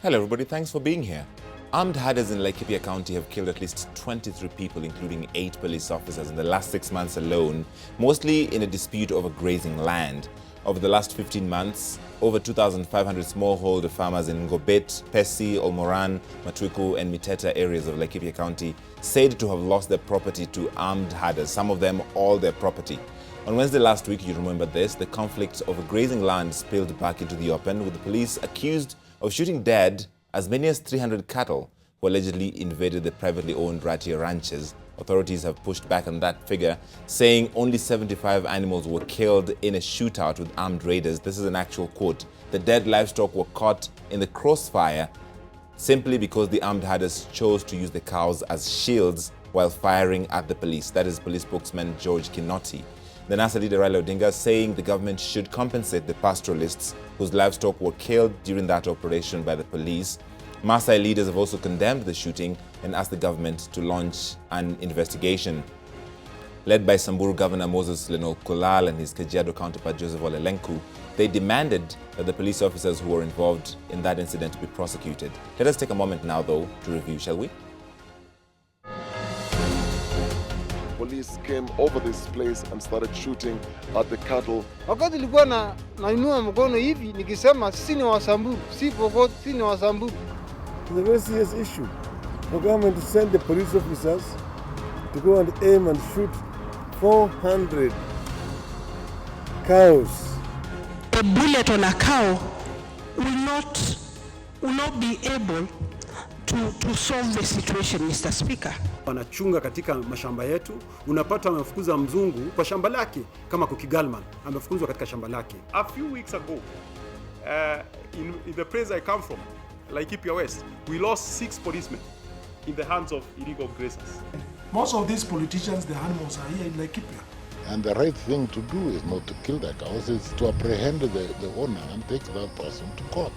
Hello everybody, thanks for being here. Armed herders in Laikipia County have killed at least 23 people, including 8 police officers in the last 6 months alone, mostly in a dispute over grazing land. Over the last 15 months, over 2,500 smallholder farmers in Ngobet, Pesi, Olmoran, Matuiku and Miteta areas of Laikipia County said to have lost their property to armed herders, some of them all their property. On Wednesday last week, you remember this, the conflict over grazing land spilled back into the open, with the police accused of shooting dead as many as 300 cattle who allegedly invaded the privately owned Ratia ranches. Authorities have pushed back on that figure, saying only 75 animals were killed in a shootout with armed raiders. This is an actual quote. The dead livestock were caught in the crossfire simply because the armed herders chose to use the cows as shields while firing at the police. That is police spokesman George Kinoti. The NASA leader Raila Odinga saying the government should compensate the pastoralists whose livestock were killed during that operation by the police. Maasai leaders have also condemned the shooting and asked the government to launch an investigation. Led by Samburu Governor Moses Leno Kolal and his Kajiado counterpart Joseph Ole Lenku, they demanded that the police officers who were involved in that incident be prosecuted. Let us take a moment now, though, to review, shall we? Police came over this place and started shooting at the cattle. Wakati nilikuwa nainua mkono hivi nikisema sisi ni Wasamburu, si Pokot, sisi ni Wasamburu. It's a very serious issue for government to send the police officers to go and aim and shoot 400 cows. A bullet on a cow will not be able to solve the situation, Mr. Speaker. Wanachunga katika mashamba yetu, unapata amefukuza mzungu kwa shamba lake, kama Kukigalman amefukuzwa katika shamba lake. A few weeks ago, in the place I come from, Laikipia West, we lost 6 policemen in the hands of illegal grazers. Most of these politicians, the animals are here in Laikipia. And the right thing to do is not to kill the cows, it's to apprehend the owner and take that person to court.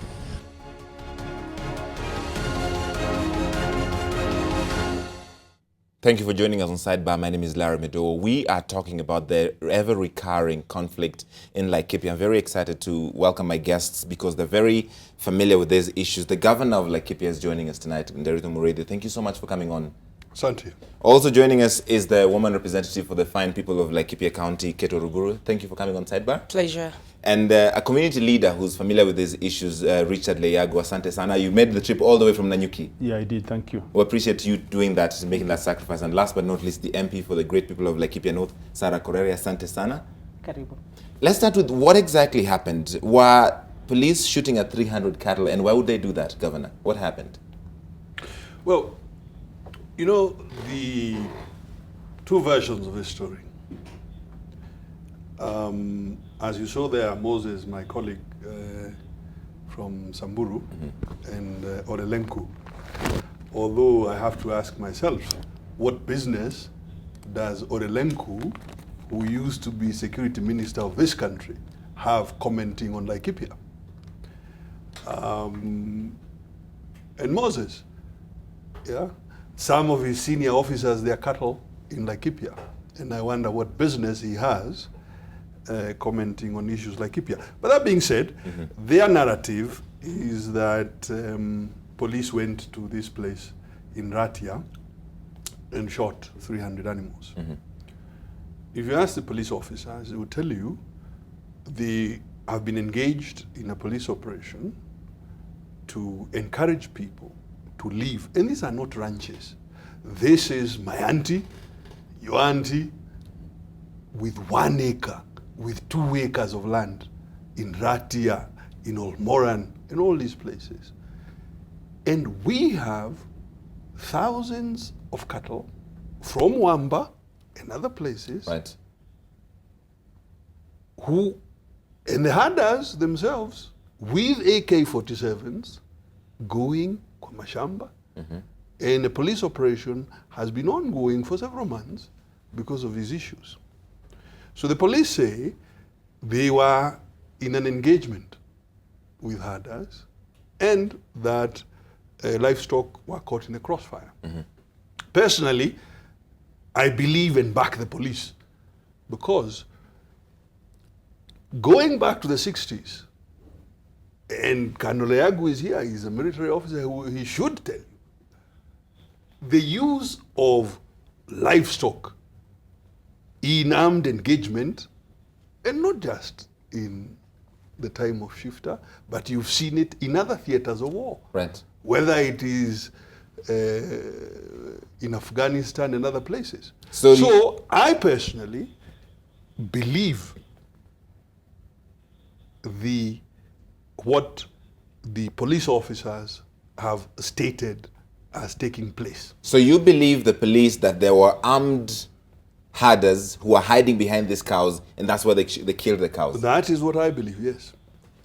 Thank you for joining us on Sidebar. My name is Madowo. We are talking about the ever-recurring conflict in Laikipia. I'm very excited to welcome my guests because they're very familiar with these issues. The governor of Laikipia is joining us tonight, Nderito Muredi. Thank you so much for coming on. Santi. Also joining us is the woman representative for the fine people of Laikipia County, Keto Ruguru. Thank you for coming on Sidebar. Pleasure. And a community leader who's familiar with these issues, Richard Leyago. Asante sana. You made the trip all the way from Nanyuki. Yeah, I did. Thank you. We appreciate you doing that, making that sacrifice. And last but not least, the MP for the great people of Laikipia North, Sarah Korere. Asante sana. Karibu. Let's start with what exactly happened. Were police shooting at 300 cattle, and why would they do that, Governor? What happened? Well, you know, the two versions of this story. As you saw there, Moses, my colleague from Samburu, and Ole Lenku. Although I have to ask myself, what business does Ole Lenku, who used to be security minister of this country, have commenting on Laikipia? And Moses, yeah, some of his senior officers, their cattle in Laikipia. And I wonder what business he has commenting on issues like Laikipia. But that being said, their narrative is that police went to this place in Ratia and shot 300 animals. If you ask the police officers, they will tell you they have been engaged in a police operation to encourage people to leave. And these are not ranches. This is my auntie, your auntie, with 1 acre, with 2 acres of land in Ratia, in Olmoran, in all these places. And we have thousands of cattle from Wamba and other places, Right. who, and the herders themselves, with AK-47s, going kwa mashamba, and the police operation has been ongoing for several months because of these issues. So the police say they were in an engagement with herders and that livestock were caught in a crossfire. Personally, I believe and back the police because going back to the 60s, And Kanoleagu is here, he's a military officer, he should tell you. The use of livestock in armed engagement, and not just in the time of Shifta, but you've seen it in other theaters of war. Right. Whether it is in Afghanistan and other places. So I personally believe what the police officers have stated as taking place. So you believe the police that there were armed herders who are hiding behind these cows, and that's why they killed the cows? That is what I believe, yes.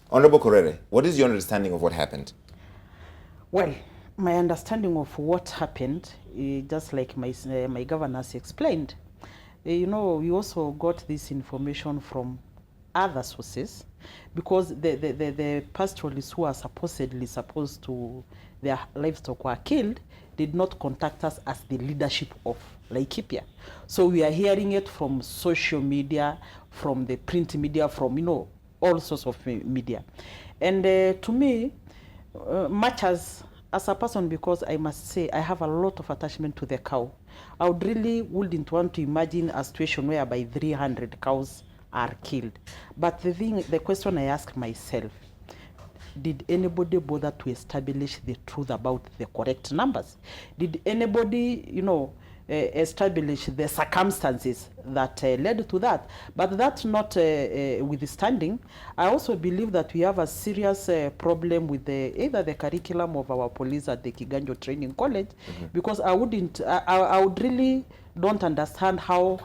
Honorable Korere, what is your understanding of what happened? Well, my understanding of what happened, just like my governors explained, we also got this information from other sources, because the pastoralists who are supposedly supposed to, their livestock were killed, did not contact us as the leadership of Laikipia. So we are hearing it from social media, from the print media, from all sorts of media. And to me, much as a person, because I must say I have a lot of attachment to the cow, I wouldn't want to imagine a situation whereby 300 cows are killed. But the question I ask myself, did anybody bother to establish the truth about the correct numbers? Did anybody, establish the circumstances that led to that? But that's not withstanding. I also believe that we have a serious problem with either the curriculum of our police at the Kiganjo Training College, because I would really don't understand how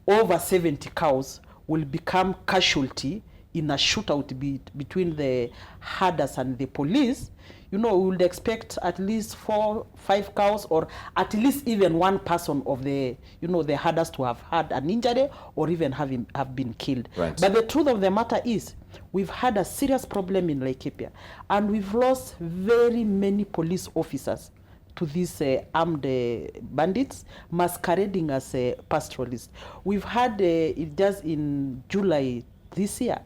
over 70 cows will become casualty in a shootout between the herders and the police. We would expect at least 4-5 cows, or at least even one person of the herders to have had an injury or even have been killed. Right. But the truth of the matter is, we've had a serious problem in Laikipia, and we've lost very many police officers to these armed bandits masquerading as pastoralists. We've had, just in July this year,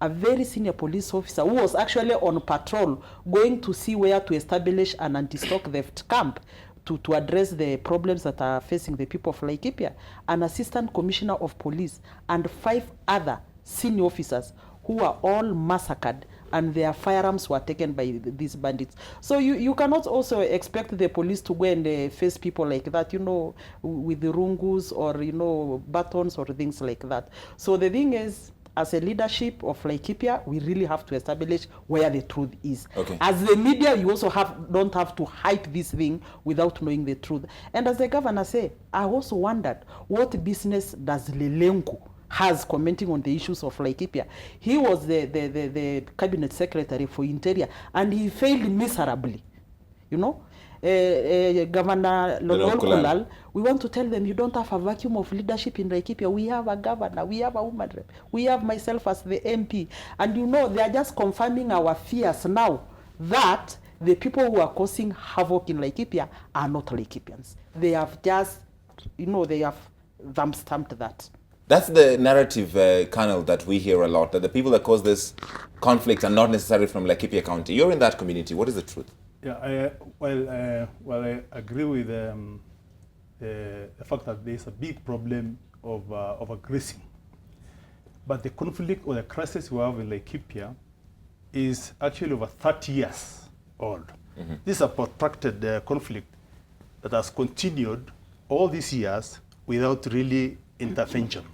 a very senior police officer who was actually on patrol going to see where to establish an anti-stock theft camp to address the problems that are facing the people of Laikipia, an assistant commissioner of police, and 5 other senior officers who were all massacred, and their firearms were taken by these bandits. So you cannot also expect the police to go and face people like that, with the rungus or, batons or things like that. So the thing is, as a leadership of Laikipia, we really have to establish where the truth is. Okay. As the media, you also don't have to hype this thing without knowing the truth. And as the governor said, I also wondered, what business does Lelenku has commenting on the issues of Laikipia? He was the cabinet secretary for Interior, and he failed miserably. Governor Lolkulal, we want to tell them, you don't have a vacuum of leadership in Laikipia. We have a governor, we have a woman rep, we have myself as the MP. And they are just confirming our fears now that the people who are causing havoc in Laikipia are not Laikipians. They have just, they have stamped that. That's the narrative, Colonel, that we hear a lot, that the people that cause this conflict are not necessarily from Laikipia County. You're in that community. What is the truth? Yeah, I agree with the fact that there's a big problem of aggressing. But the conflict or the crisis we have in Laikipia is actually over 30 years old. This is a protracted conflict that has continued all these years without really intervention.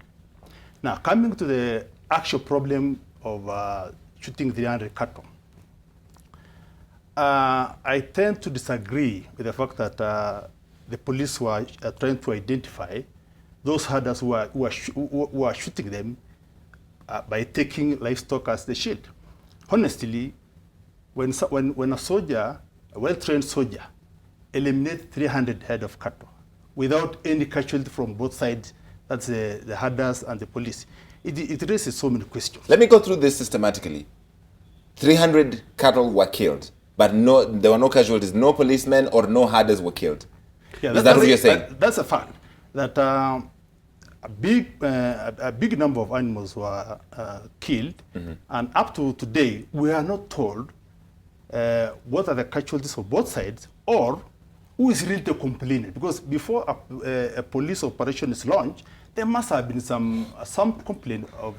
Now, coming to the actual problem of shooting 300 cattle, I tend to disagree with the fact that the police were trying to identify those herders who are shooting them by taking livestock as the shield. Honestly, when a soldier, a well-trained soldier, eliminates 300 head of cattle without any casualty from both sides, that's the herders and the police, it raises so many questions. Let me go through this systematically. 300 cattle were killed, but there were no casualties. No policemen or no herders were killed. Yeah, is that what you're saying? That's a fact. That a big number of animals were killed, and up to today, we are not told what are the casualties for both sides, or who is really the complainant? Because before a police operation is launched, there must have been some complaint of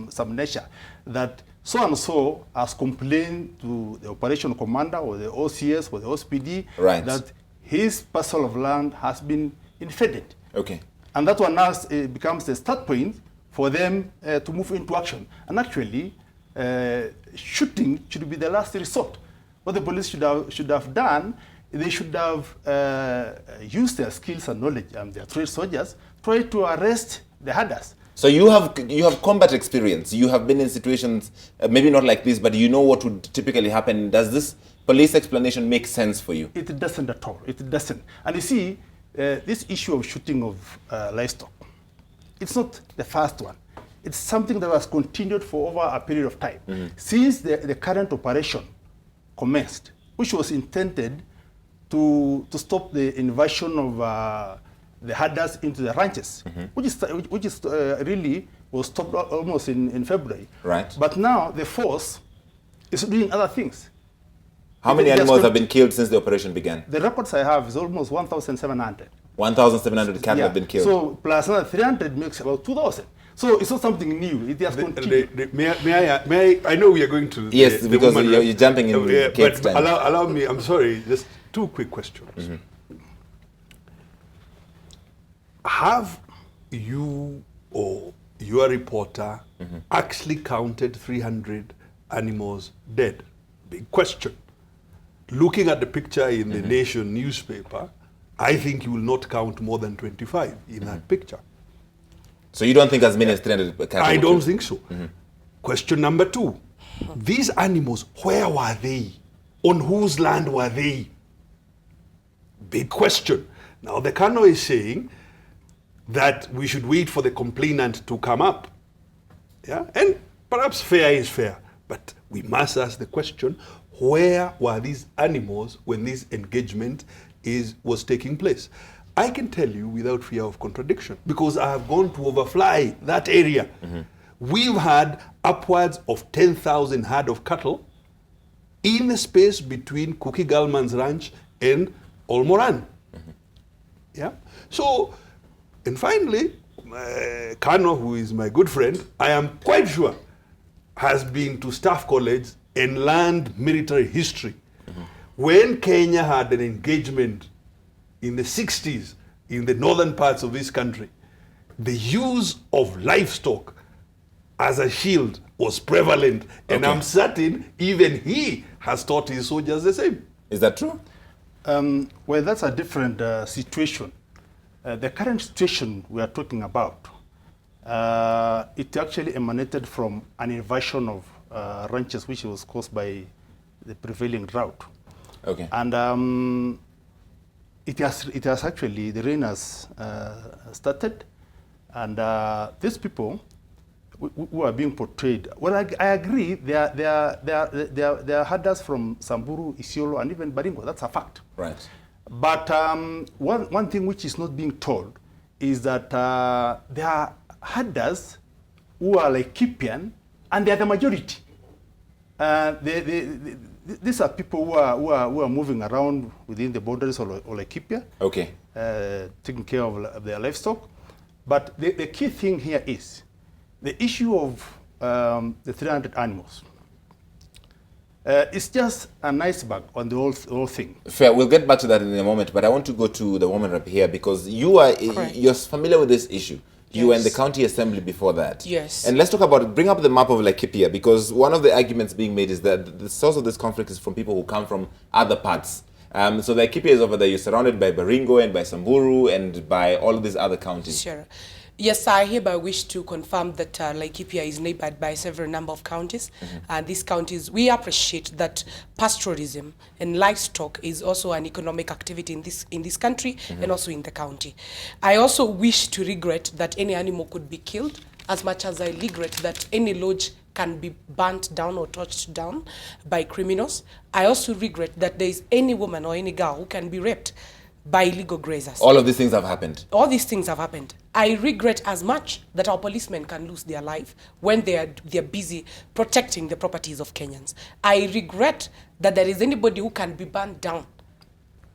some nature that so and so has complained to the operation commander or the OCS or the OSPD that his parcel of land has been invaded. Okay. And that one now becomes the start point for them to move into action. And actually, shooting should be the last resort. What the police should have done, they should have used their skills and knowledge and their trained soldiers, try to arrest the herders. So you have combat experience. You have been in situations, maybe not like this, but you know what would typically happen. Does this police explanation make sense for you? It doesn't at all. It doesn't. And you see, this issue of shooting of livestock, it's not the first one. It's something that was continued for over a period of time. Since the current operation commenced, which was intended to stop the invasion of the herders into the ranches, which is really was stopped almost in February. Right. But now the force is doing other things. How many animals have been killed since the operation began? The records I have is almost 1,700. 1,700 cattle have been killed. So plus another 300 makes about 2,000. So it's not something new. It has continued. May I know we are going to... Yes, because you're jumping in Kate's but time. allow me, I'm sorry, just two quick questions. Have you or your reporter actually counted 300 animals dead? Big question. Looking at the picture in the Nation newspaper, I think you will not count more than 25 in that picture. So you don't think as many as 300 cattle? I don't think so. Question number two. These animals, where were they? On whose land were they? Big question. Now the Kano is saying that we should wait for the complainant to come up. Yeah? And perhaps fair is fair. But we must ask the question, where were these animals when this engagement was taking place? I can tell you without fear of contradiction, because I have gone to overfly that area. We've had upwards of 10,000 herd of cattle in the space between Cookie Galman's ranch and Olmoran. Yeah. So, and finally, Kano, who is my good friend, I am quite sure, has been to Staff College and learned military history. When Kenya had an engagement in the 60s in the northern parts of this country, the use of livestock as a shield was prevalent. And I'm certain even he has taught his soldiers the same. Is that true? Well, that's a different situation. The current situation we are talking about, it actually emanated from an invasion of ranches which was caused by the prevailing drought. Okay. And it has actually, the rain has started, and these people who are being portrayed, well, I agree, they are herders from Samburu, Isiolo, and even Baringo. That's a fact. Right. But one thing which is not being told is that there are herders who are Laikipian, and they are the majority. These are people who are moving around within the borders of Laikipia, taking care of their livestock. But the key thing here is the issue of the 300 animals. It's just an iceberg on the whole thing. Fair. We'll get back to that in a moment, but I want to go to the woman up here because you're familiar with this issue. You were in the county assembly before that. Yes. And let's talk about it. Bring up the map of Laikipia, because one of the arguments being made is that the source of this conflict is from people who come from other parts. So Laikipia is over there. You're surrounded by Baringo and by Samburu and by all of these other counties. Sure. Yes, I hereby wish to confirm that Laikipia is neighbored by several number of counties. And these counties, we appreciate that pastoralism and livestock is also an economic activity in this country and also in the county. I also wish to regret that any animal could be killed, as much as I regret that any lodge can be burnt down or torched down by criminals. I also regret that there is any woman or any girl who can be raped by illegal grazers. All of these things have happened. All these things have happened. I regret as much that our policemen can lose their life when they're busy protecting the properties of Kenyans. I regret that there is anybody who can be burned down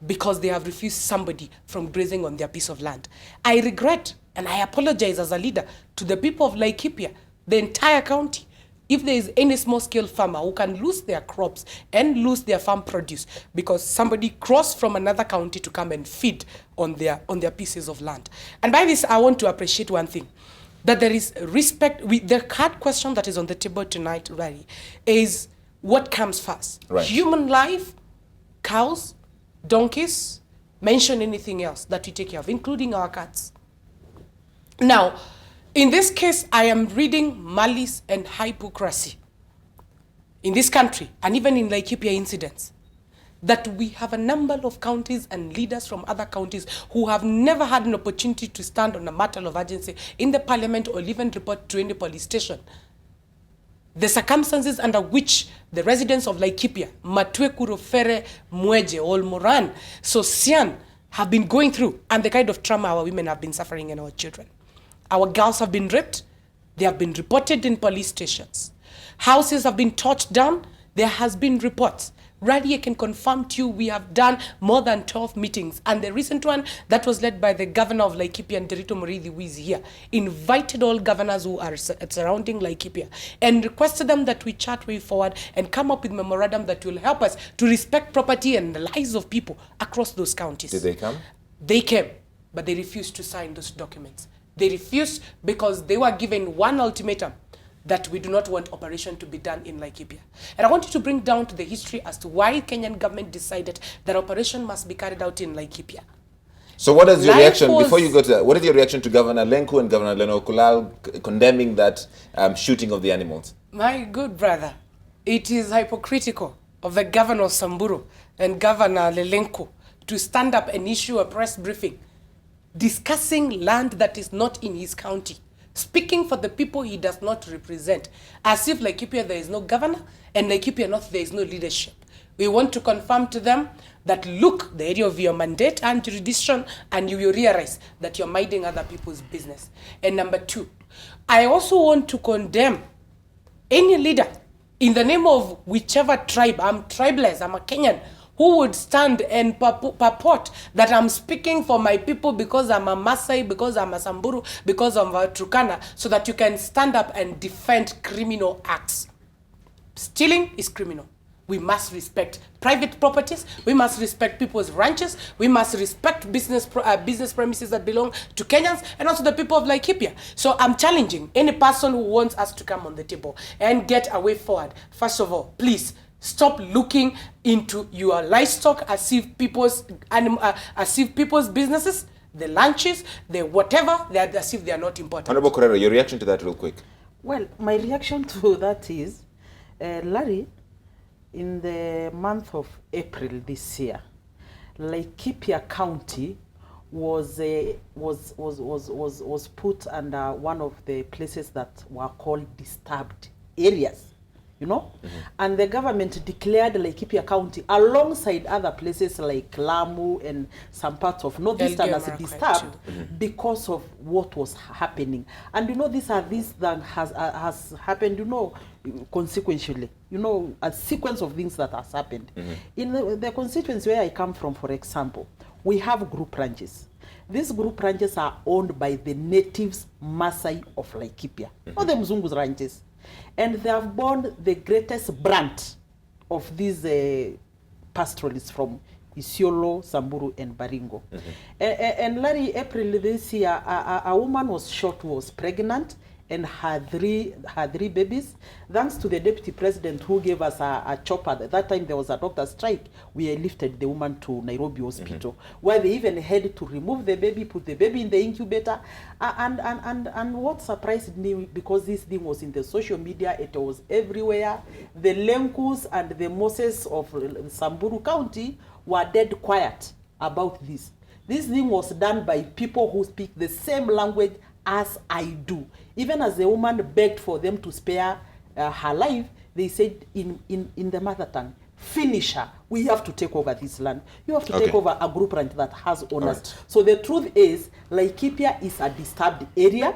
because they have refused somebody from grazing on their piece of land. I regret and I apologize as a leader to the people of Laikipia, the entire county, if there is any small-scale farmer who can lose their crops and lose their farm produce because somebody crossed from another county to come and feed on their pieces of land. And by this, I want to appreciate one thing, that there is respect. The hard question that is on the table tonight, Rari, is what comes first? Right. Human life, cows, donkeys, mention anything else that we take care of, including our cats. Now, in this case, I am reading malice and hypocrisy in this country, and even in Laikipia incidents, that we have a number of counties and leaders from other counties who have never had an opportunity to stand on a matter of urgency in the parliament or even report to any police station. The circumstances under which the residents of Laikipia, Matwe, Kurofere, Mweje, Olmoran, Sosian have been going through, and the kind of trauma our women have been suffering and our children. Our girls have been raped. They have been reported in police stations. Houses have been torched down. There has been reports. Radi can confirm to you we have done more than 12 meetings. And the recent one that was led by the governor of Laikipia, and Derito Murithi, who is here, invited all governors who are surrounding Laikipia and requested them that we chart way forward and come up with memorandum that will help us to respect property and the lives of people across those counties. Did they come? They came, but they refused to sign those documents. They refused because they were given one ultimatum, that we do not want operation to be done in Laikipia. And I want you to bring down to the history as to why Kenyan government decided that operation must be carried out in Laikipia. So what is your reaction, before you go to that, what is your reaction to Governor Lenku and Governor Leno Kulal condemning that shooting of the animals? My good brother, it is hypocritical of the governor of Samburu and Governor Lelenku to stand up and issue a press briefing discussing land that is not in his county, speaking for the people he does not represent, as if Laikipia there is no governor and Laikipia North there is no leadership. We want to confirm to them that look the area of your mandate and jurisdiction, and you will realize that you're minding other people's business. And number two, I also want to condemn any leader in the name of whichever tribe. I'm tribeless, I'm a Kenyan, who would stand and purport that I'm speaking for my people because I'm a Maasai, because I'm a Samburu, because I'm a Turkana, so that you can stand up and defend criminal acts. Stealing is criminal. We must respect private properties. We must respect people's ranches. We must respect business premises that belong to Kenyans and also the people of Laikipia. So I'm challenging any person who wants us to come on the table and get a way forward. First of all, please, stop looking into your livestock as if people's businesses, the lunches, the whatever, as if they are not important. Honorable Correra, your reaction to that real quick. Well, my reaction to that is, Larry, in the month of April this year, Laikipia County was put under one of the places that were called disturbed areas. You know, and the government declared Laikipia County alongside other places like Lamu and some parts of Northeastern as disturbed because of what was happening. And you know, these that has happened, you know, consequentially, you know, a sequence of things that has happened. In the constituency where I come from, for example, we have group ranches. These group ranches are owned by the natives Maasai of Laikipia, not the Mzungu's ranches. And they have borne the greatest brand of these pastoralists from Isiolo, Samburu, and Baringo. And Larry, April this year, a woman was shot who was pregnant and had three babies. Thanks to the deputy president who gave us a chopper. At that time there was a doctor strike. We lifted the woman to Nairobi Hospital, where they even had to remove the baby, put the baby in the incubator. And what surprised me, because this thing was in the social media, it was everywhere. The Lenkus and the Moses of Samburu County were dead quiet about this. This thing was done by people who speak the same language as I do. Even as the woman begged for them to spare her life, they said in the mother tongue, finish her, we have to take over this land. You have to Okay. take over a group ranch that has owners. Alright. So the truth is, Laikipia is a disturbed area.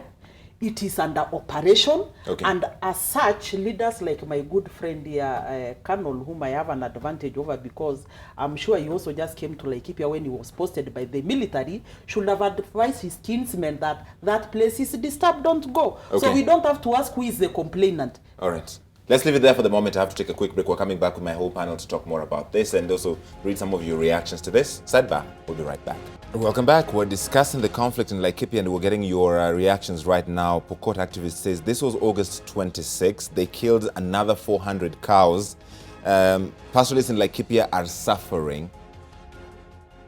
It is under operation, Okay. and as such, leaders like my good friend here, Colonel, whom I have an advantage over because I'm sure he also just came to Laikipia when he was posted by the military, should have advised his kinsmen that that place is disturbed, don't go. Okay. So we don't have to ask who is the complainant. All right. Let's leave it there for the moment. I have to take a quick break. We're coming back with my whole panel to talk more about this and also read some of your reactions to this. Sidebar. We'll be right back. Welcome back. We're discussing the conflict in Laikipia and we're getting your reactions right now. Pokot activist says this was August 26. They killed another 400 cows. Pastoralists in Laikipia are suffering.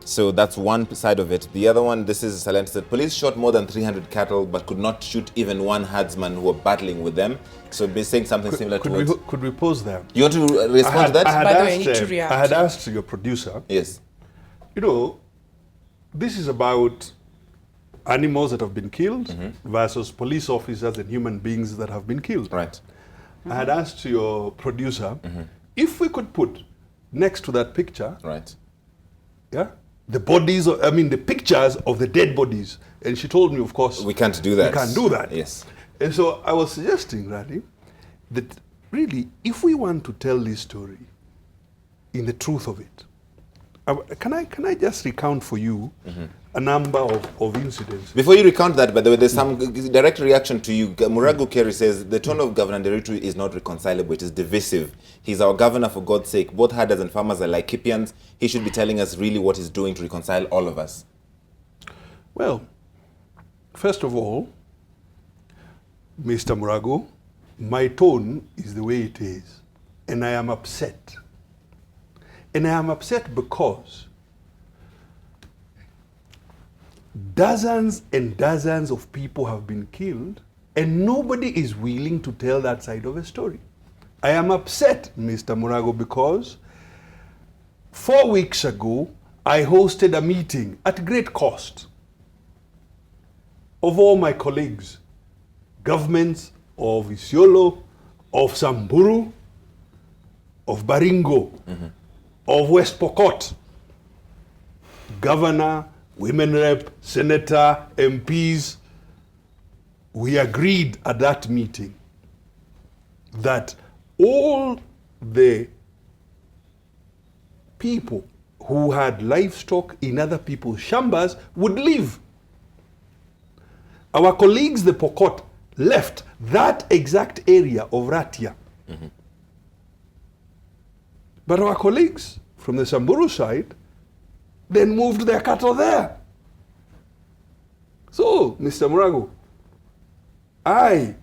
So that's one side of it. The other one, this is Salent said, police shot more than 300 cattle but could not shoot even one herdsman who were battling with them. So be saying something similar to what... Could we pause there? You want to respond to that? By the way, I need to react. I had asked your producer, Yes. you know, this is about animals that have been killed versus police officers and human beings that have been killed. Right. I had asked your producer if we could put next to that picture, Right. yeah, the bodies, the pictures of the dead bodies. And she told me, of course, We can't do that. we can't do that. Yes. And so I was suggesting, Randy, that really, if we want to tell this story in the truth of it, can I just recount for you a number of incidents? Before you recount that, by the way, there's some direct reaction to you. Murago Kerry says, the tone of Governor Nderitu is not reconcilable, it is divisive. He's our governor, for God's sake. Both herders and farmers are Laikipians. He should be telling us really what he's doing to reconcile all of us. Well, first of all, Mr. Murago, my tone is the way it is, and I am upset. And I am upset because dozens and dozens of people have been killed and nobody is willing to tell that side of the story. I am upset, Mr. Murago, because 4 weeks ago, I hosted a meeting at great cost of all my colleagues, governments of Isiolo, of Samburu, of Baringo, of West Pokot, governor, women rep, senator, MPs. We agreed at that meeting that all the people who had livestock in other people's shambas would leave. Our colleagues, the Pokot, left that exact area of Ratia. But our colleagues from the Samburu side then moved their cattle there. So, Mr. Murago, I,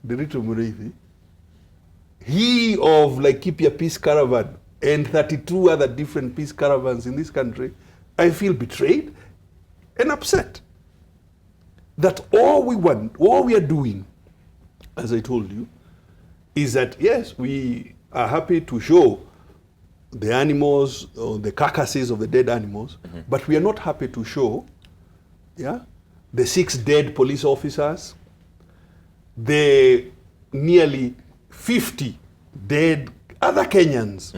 Nderitu Mureithi, he of Laikipia Peace Caravan and 32 other different peace caravans in this country, I feel betrayed and upset that all we are doing, as I told you, is that yes, we are happy to show the animals, or the carcasses of the dead animals, but we are not happy to show the 6 dead police officers, the nearly 50 dead other Kenyans,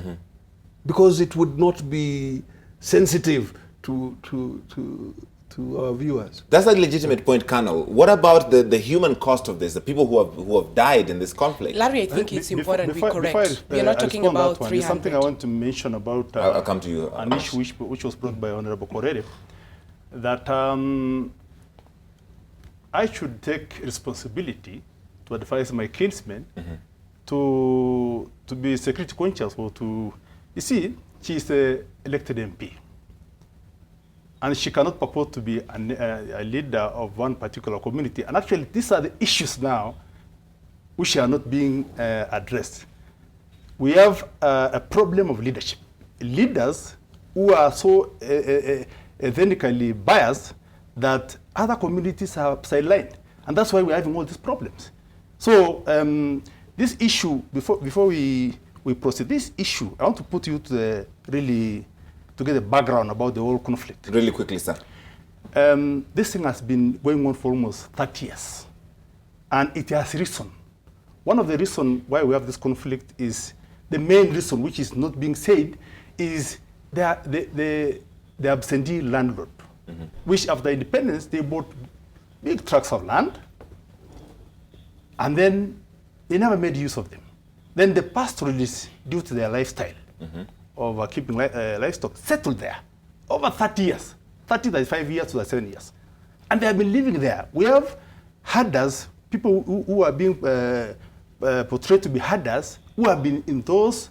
because it would not be sensitive to our viewers. That's a legitimate point, Colonel. What about the human cost of this, the people who have died in this conflict? Larry, I think it's important we correct. Before We're not talking about 300. There's something I want to mention about I'll come to you. an issue which was brought by Honorable Korere, that I should take responsibility to advise my kinsmen to be security conscious, or to, you see, she is an elected MP. And she cannot purport to be a leader of one particular community. And actually, these are the issues now which are not being addressed. We have a problem of leadership. Leaders who are so ethnically biased that other communities are sidelined. And that's why we're having all these problems. So this issue, before we proceed, this issue, I want to put you to to get a background about the whole conflict. Really quickly, sir. This thing has been going on for almost 30 years. And it has reason. One of the reasons why we have this conflict is the main reason which is not being said is the absentee landlord, which after independence, they bought big tracts of land, and then they never made use of them. Then the pastoralists, due to their lifestyle of keeping livestock, settled there over 30 years, 35 years to 7 years. And they have been living there. We have herders, people who are being portrayed to be herders, who have been in those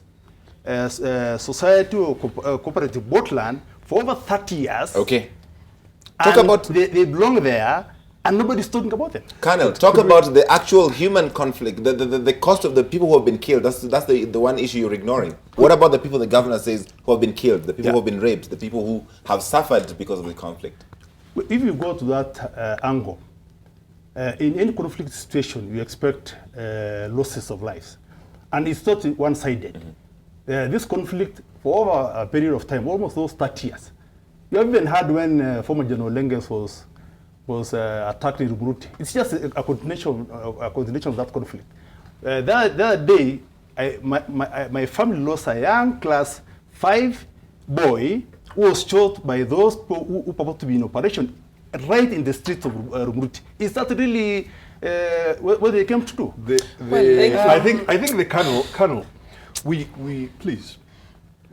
society or cooperative boat land for over 30 years. Okay. Talk about they belong there, and nobody's talking about them. Colonel, talk about the actual human conflict, the cost of the people who have been killed. That's the one issue you're ignoring. What about the people the governor says who have been killed, the people who have been raped, the people who have suffered because of the conflict? If you go to that angle, in any conflict situation, you expect losses of lives. And it's not one-sided. This conflict, for over a period of time, almost those 30 years, you have even heard when former General Lenges was attacked in Rumuruti. It's just a continuation of that conflict. The other day, my family lost a young class 5 boy who was shot by those who purport to be in operation right in the streets of Rumuruti. Is that really what they came to do? I think the Colonel, we please,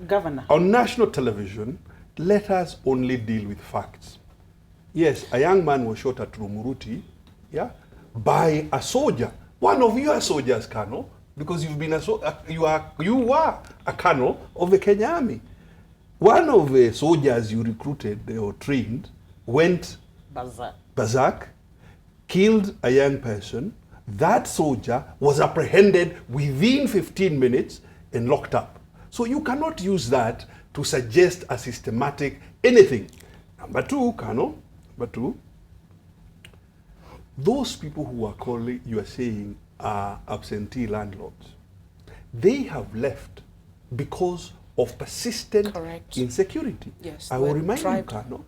Governor, on national television, let us only deal with facts. Yes, a young man was shot at Rumuruti, yeah, by a soldier, one of your soldiers, Colonel, because you've been you were a colonel of the Kenya Army. One of the soldiers you recruited or trained went berserk, killed a young person. That soldier was apprehended within 15 minutes and locked up. So you cannot use that to suggest a systematic anything. Number two, Colonel, those people who are calling, you are saying, are absentee landlords, they have left because of persistent insecurity. Yes, I will remind you, Colonel,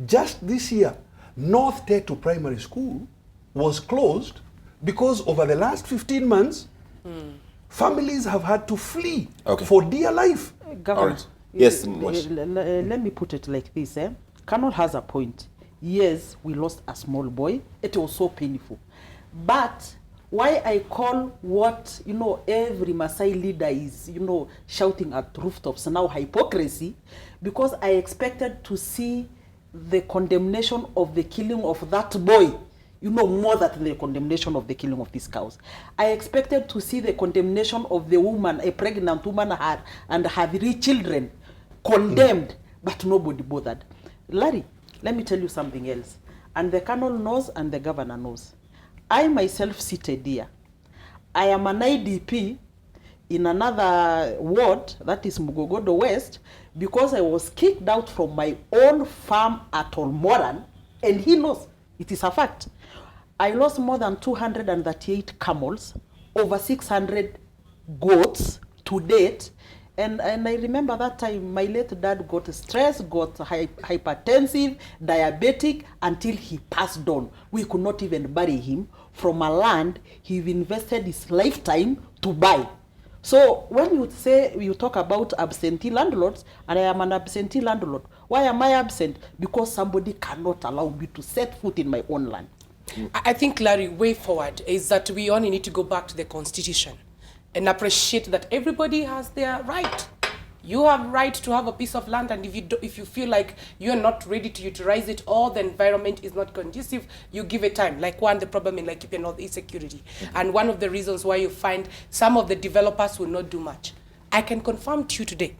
just this year, North Tetu Primary School was closed because over the last 15 months, families have had to flee for dear life. Governor, yes, let me put it like this. Colonel has a point. Yes, we lost a small boy. It was so painful. But why I call what, every Maasai leader is, shouting at rooftops now hypocrisy, because I expected to see the condemnation of the killing of that boy, more than the condemnation of the killing of these cows. I expected to see the condemnation of the woman, a pregnant woman and her 3 children, condemned, but nobody bothered. Larry, let me tell you something else. And the colonel knows and the governor knows. I myself seated here. I am an IDP in another ward, that is Mugogodo West, because I was kicked out from my own farm at Olmoran, and he knows, it is a fact. I lost more than 238 camels, over 600 goats to date, and I remember that time my late dad got stressed, got hypertensive, diabetic, until he passed on. We could not even bury him from a land he invested his lifetime to buy. So when you talk about absentee landlords, and I am an absentee landlord, why am I absent? Because somebody cannot allow me to set foot in my own land. I think, Larry, way forward is that we only need to go back to the Constitution and appreciate that everybody has their right. You have right to have a piece of land, and if you feel like you're not ready to utilize it, or the environment is not conducive, you give it time. Like the problem in Laikipia North is security. And one of the reasons why you find some of the developers will not do much. I can confirm to you today,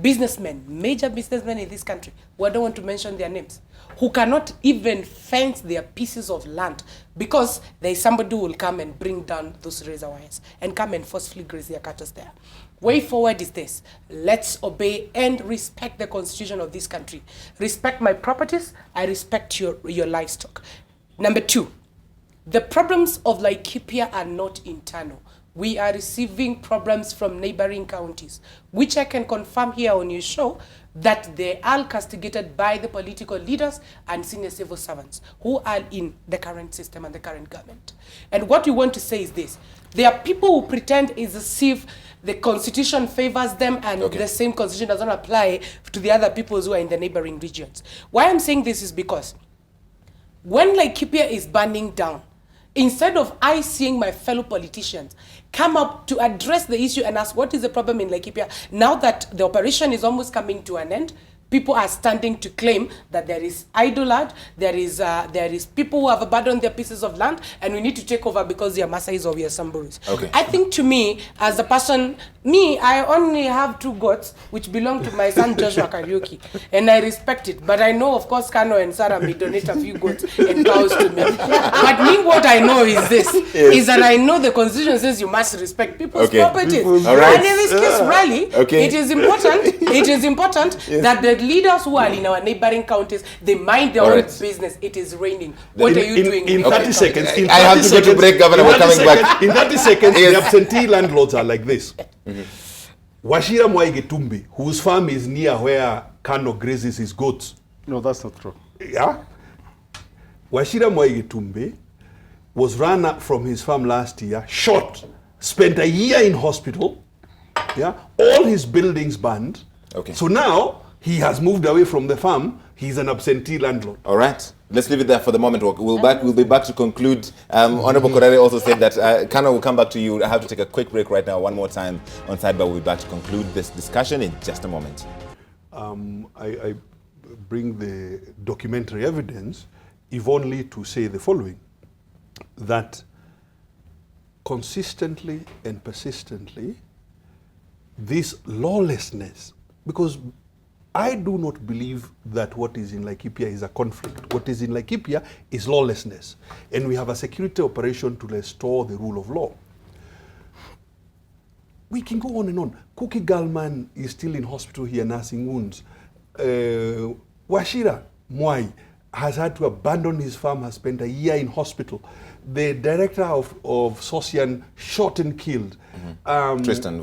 businessmen, major businessmen in this country, who I don't want to mention their names, who cannot even fence their pieces of land because there is somebody who will come and bring down those razor wires and come and forcefully graze their cattle there. Way forward is this: let's obey and respect the constitution of this country. Respect my properties, I respect your livestock. Number 2, the problems of Laikipia are not internal. We are receiving problems from neighboring counties, which I can confirm here on your show that they are castigated by the political leaders and senior civil servants who are in the current system and the current government. And what we want to say is this: there are people who pretend as if the constitution favors them and the same constitution does not apply to the other peoples who are in the neighboring regions. Why I'm saying this is because when Laikipia is burning down, instead of I seeing my fellow politicians come up to address the issue and ask what is the problem in Laikipia, now that the operation is almost coming to an end, people are standing to claim that there is idle land, there is people who have abandoned their pieces of land, and we need to take over because they are Maasais or we are Samburus. I think to me, as a person, I only have 2 goats which belong to my son Joshua Kariuki, and I respect it. But I know, of course, Kano and Sarah may donate a few goats and cows to me. But me, what I know is this, is that I know the constitution says you must respect people's properties. And in this case, really, it is important that the leaders who are in our neighboring counties, they mind their own business. It is raining. What are you doing? In 30 seconds. I have to go to break, Governor. We're coming back. In 30 seconds, the absentee landlords are like this. Washira Mwaigetumbi, whose farm is near where Kano grazes his goats. No, that's not true. Yeah? Washira Mwaigetumbi was run up from his farm last year, shot, spent a year in hospital, yeah? All his buildings burned. So now, he has moved away from the farm. He's an absentee landlord. All right. Let's leave it there for the moment. We'll be back to conclude. Honorable Korare also said that Kano will come back to you. I have to take a quick break right now, one more time on Sidebar. We'll be back to conclude this discussion in just a moment. I bring the documentary evidence, if only to say the following, that consistently and persistently, this lawlessness, because I do not believe that what is in Laikipia is a conflict. What is in Laikipia is lawlessness. And we have a security operation to restore the rule of law. We can go on and on. Cookie Galman is still in hospital here nursing wounds. Washira Mwai has had to abandon his farm, has spent a year in hospital. The director of Sosian shot and killed. Tristan.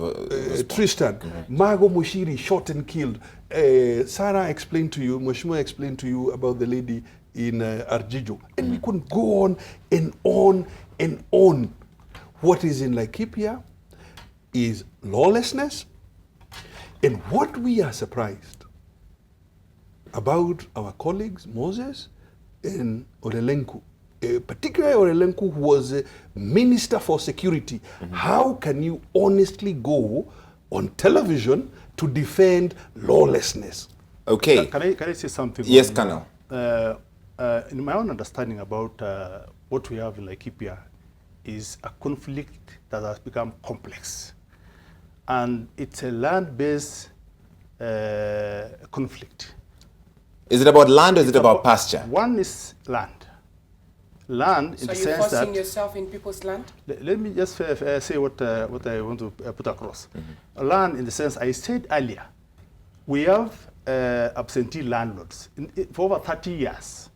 Margo Mushiri shot and killed. Sarah explained to you, Mheshimiwa explained to you about the lady in Arjijo. And we couldn't go on and on and on. What is in Laikipia is lawlessness. And what we are surprised about our colleagues, Moses and Orelenku, particularly Orelenku, who was a minister for security. How can you honestly go on television to defend lawlessness? Can I say something? Yes, Colonel. In my own understanding about what we have in Laikipia is a conflict that has become complex. And it's a land-based conflict. Is it about land or is it about pasture? One is land. Land in the sense that... So you're forcing yourself in people's land? Let me just say what I want to put across. Land in the sense, I said earlier, we have absentee landlords. For over 30 years,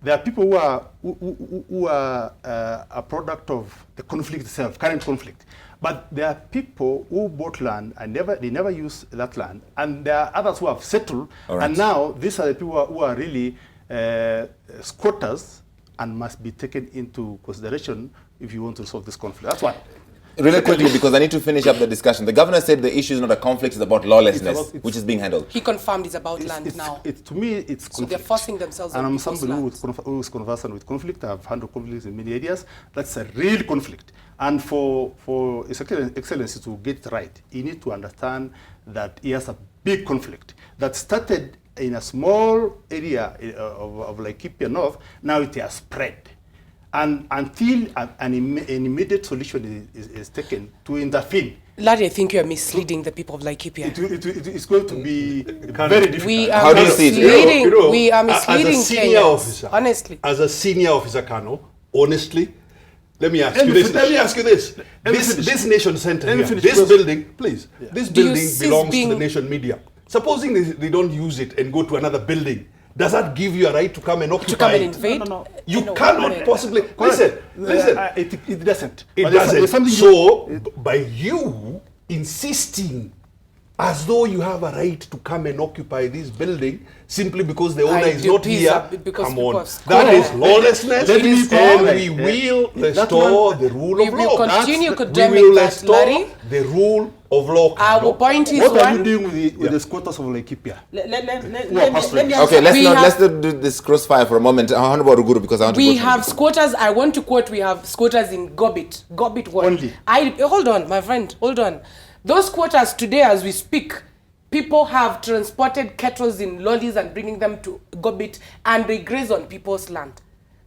there are people who are a product of the conflict itself, current conflict. But there are people who bought land and they never use that land. And there are others who have settled. And now these are the people who are really squatters and must be taken into consideration if you want to solve this conflict. That's one. Really quickly, because I need to finish up the discussion. The governor said the issue is not a conflict, it's about lawlessness, which is being handled. He confirmed it's about land now. To me, it's conflict. So they're forcing themselves on people's land. And I'm somebody who is conversant with conflict. I've handled conflicts in many areas. That's a real conflict. And for His Excellency to get it right, he needs to understand that he has a big conflict that started in a small area of Laikipia North. Now it has spread. And until an immediate solution is taken to intervene. Larry, I think you are misleading the people of Laikipia. It's going to be very difficult. How do you see it? We are misleading as a senior officer, honestly. As a senior officer, Kano, honestly, let me ask you this. This nation center here, this building, please, this building belongs to the nation media. Supposing they don't use it and go to another building, does that give you a right to come and occupy? To come and invade? No. You cannot possibly. Listen. It doesn't. It doesn't. So, by you insisting as though you have a right to come and occupy this building simply because the owner is not IDPs here. are- because Come people on. are That scared. is lawlessness, Let me and stop. we will restore the rule We of will law. continue We condemning will that, restore Larry. the rule of law. Our point is What are you one. doing with the squatters of Laikipia? Let me Okay, We let's have- not do this crossfire for a moment. Honorable Ruguru, because I want to We go to- have squatters. I want to quote. We have squatters in Gobit. Gobit what? Only. Hold on, my friend. Hold on. Those squatters today, as we speak, people have transported kettles in lorries and bringing them to Gobit, and they graze on people's land.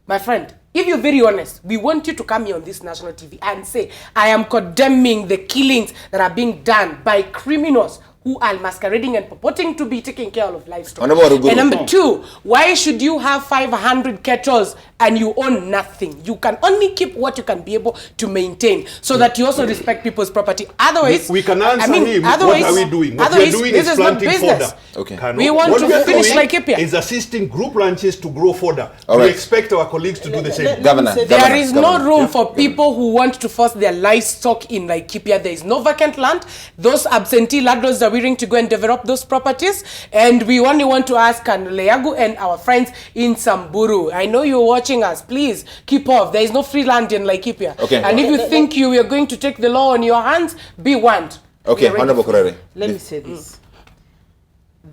My friend, if you're very honest, we want you to come here on this national TV and say, I am condemning the killings that are being done by criminals who are masquerading and purporting to be taking care of livestock. Honorable Ruguru. And number two, why should you have 500 kettles and you own nothing? You can only keep what you can be able to maintain, so that you also respect people's property. Otherwise, We can answer him. Otherwise, What are we doing? What we are otherwise, doing this is not planting business. fodder. Okay. Cannot. We want What to we are finish doing Laikipia. is assisting group ranches to grow fodder. All We right. expect our colleagues to do the same. Governor, There is no Governor. room for people who want to force their livestock in Laikipia. There is no vacant land. Those absentee landlords are willing to go and develop those properties. And we only want to ask Leagu and our friends in Samburu. I know you're watching us. Please keep off. There is no free land in Laikipia. Okay. And if you think you are going to take the law on your hands, be warned. Okay, We are ready. Honorable Kurere. Let me say this.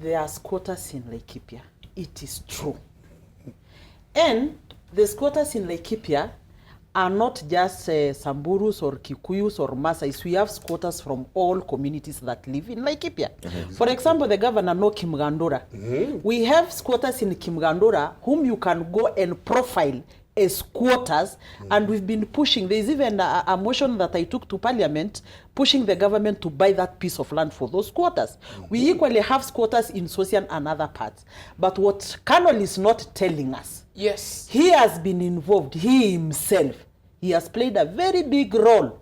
There are squatters in Laikipia. It is true. And the squatters in Laikipia are not just Samburus or Kikuyus or Masais. We have squatters from all communities that live in Laikipia. For example, the governor know Kimgandora. We have squatters in Kimgandora whom you can go and profile as squatters, and we've been pushing. There's even a motion that I took to Parliament pushing the government to buy that piece of land for those squatters. We equally have squatters in Sosian and other parts. But what Colonel is not telling us, Yes. he has been involved, he himself, he has played a very big role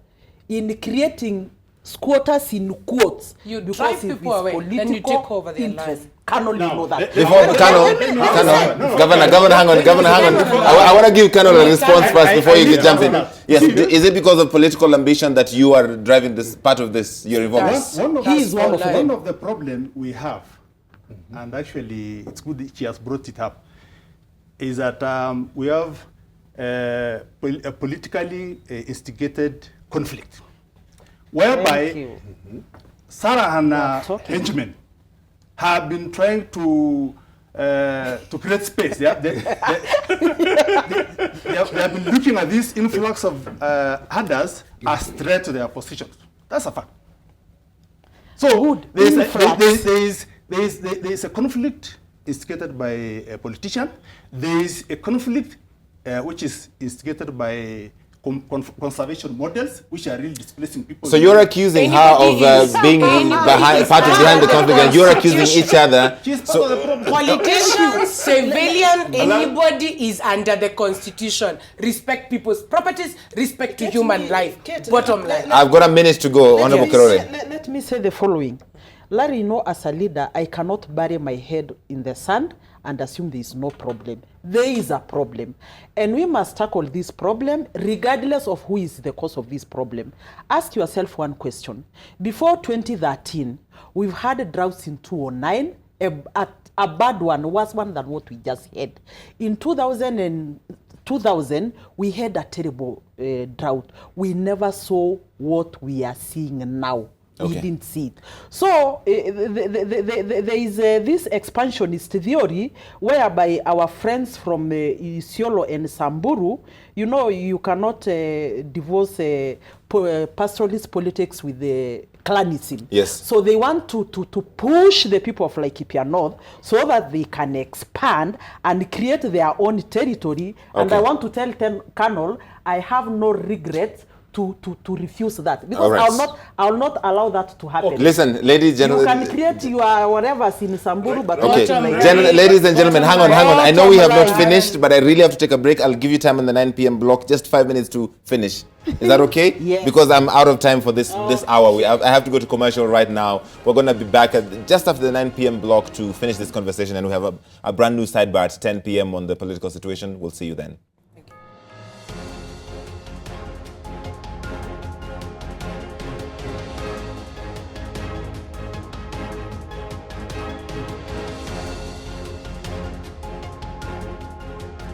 in creating squatters in quotes. You because drive of people his away, then you political take over their interest. land. Colonel, you know that. Before Colonel, Governor, hang on. I want to give Colonel a response first before you can jump in. Yes, is it because of political ambition that you are driving this part of this? You're involved. One of the problem we have, and actually it's good that she has brought it up, is that we have a politically instigated conflict, whereby Sarah and henchmen have been trying to create space. They have been looking at this influx of others as threat to their positions. That's a fact. So there is a conflict instigated by a politician. There is a conflict which is instigated by conservation models, which are really displacing people. So you're accusing her of being behind the conflict, and you're accusing each other. Politician, civilian, anybody is under the constitution. Respect people's properties, respect to human life. Bottom line. I've got a minute to go, Honorable Kurore. Let me say the following. Larry, you know, as a leader, I cannot bury my head in the sand and assume there is no problem. There is a problem. And we must tackle this problem regardless of who is the cause of this problem. Ask yourself one question. Before 2013, we've had droughts in 2009. A bad one, worse one than what we just had. In 2000, we had a terrible drought. We never saw what we are seeing now. Okay. We didn't see it. So there is this expansionist theory whereby our friends from Isiolo and Samburu, you know, you cannot divorce pastoralist politics with the clanism. Yes. So they want to push the people of Laikipia North so that they can expand and create their own territory. And Okay. I want to tell Colonel, I have no regrets to refuse that, because All right. I'll not allow that to happen. Listen, ladies, You gentlemen. can create your whatever in Samburu, but Okay, not ladies and gentlemen, hang on. I know we have not finished, but I really have to take a break. I'll give you time on the 9 p.m. block, just 5 minutes to finish. Is that okay? Yes. Because I'm out of time for this hour. I have to go to commercial right now. We're going to be back just after the 9 p.m. block to finish this conversation, and we have a brand new sidebar at 10 p.m. on the political situation. We'll see you then.